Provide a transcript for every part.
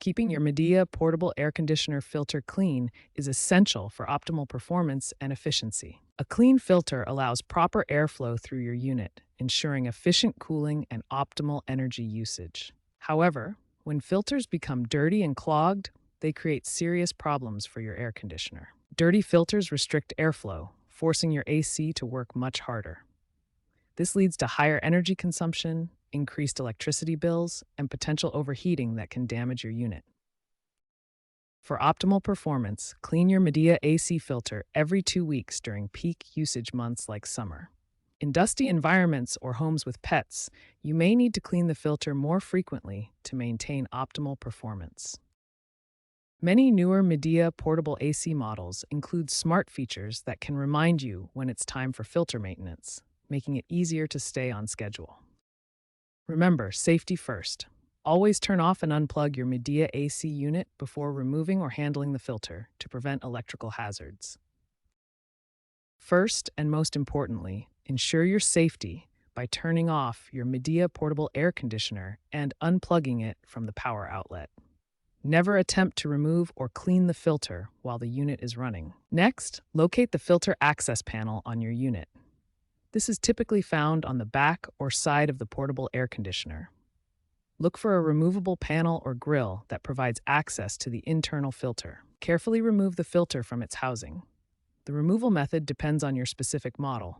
Keeping your Midea portable air conditioner filter clean is essential for optimal performance and efficiency. A clean filter allows proper airflow through your unit, ensuring efficient cooling and optimal energy usage. However, when filters become dirty and clogged, they create serious problems for your air conditioner. Dirty filters restrict airflow, forcing your AC to work much harder. This leads to higher energy consumption, increased electricity bills, and potential overheating that can damage your unit. For optimal performance, clean your Midea AC filter every 2 weeks during peak usage months like summer. In dusty environments or homes with pets, you may need to clean the filter more frequently to maintain optimal performance. Many newer Midea portable AC models include smart features that can remind you when it's time for filter maintenance, making it easier to stay on schedule. Remember, safety first. Always turn off and unplug your Midea AC unit before removing or handling the filter to prevent electrical hazards. First, and most importantly, ensure your safety by turning off your Midea portable air conditioner and unplugging it from the power outlet. Never attempt to remove or clean the filter while the unit is running. Next, locate the filter access panel on your unit. This is typically found on the back or side of the portable air conditioner. Look for a removable panel or grill that provides access to the internal filter. Carefully remove the filter from its housing. The removal method depends on your specific model.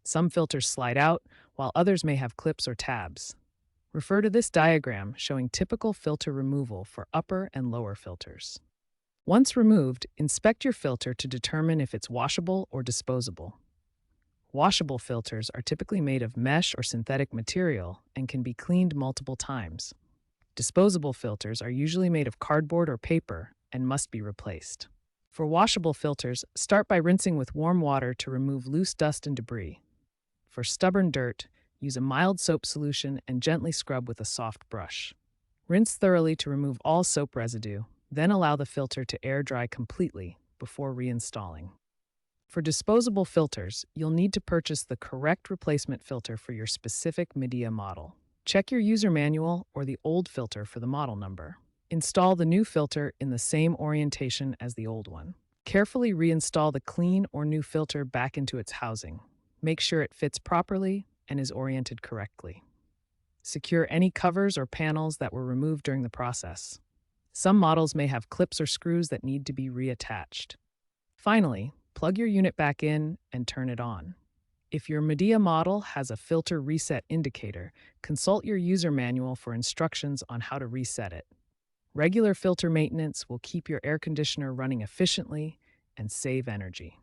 Some filters slide out, while others may have clips or tabs. Refer to this diagram showing typical filter removal for upper and lower filters. Once removed, inspect your filter to determine if it's washable or disposable. Washable filters are typically made of mesh or synthetic material and can be cleaned multiple times. Disposable filters are usually made of cardboard or paper and must be replaced. For washable filters, start by rinsing with warm water to remove loose dust and debris. For stubborn dirt, use a mild soap solution and gently scrub with a soft brush. Rinse thoroughly to remove all soap residue, then allow the filter to air dry completely before reinstalling. For disposable filters, you'll need to purchase the correct replacement filter for your specific Midea model. Check your user manual or the old filter for the model number. Install the new filter in the same orientation as the old one. Carefully reinstall the clean or new filter back into its housing. Make sure it fits properly and is oriented correctly. Secure any covers or panels that were removed during the process. Some models may have clips or screws that need to be reattached. Finally, plug your unit back in and turn it on. If your Midea model has a filter reset indicator, consult your user manual for instructions on how to reset it. Regular filter maintenance will keep your air conditioner running efficiently and save energy.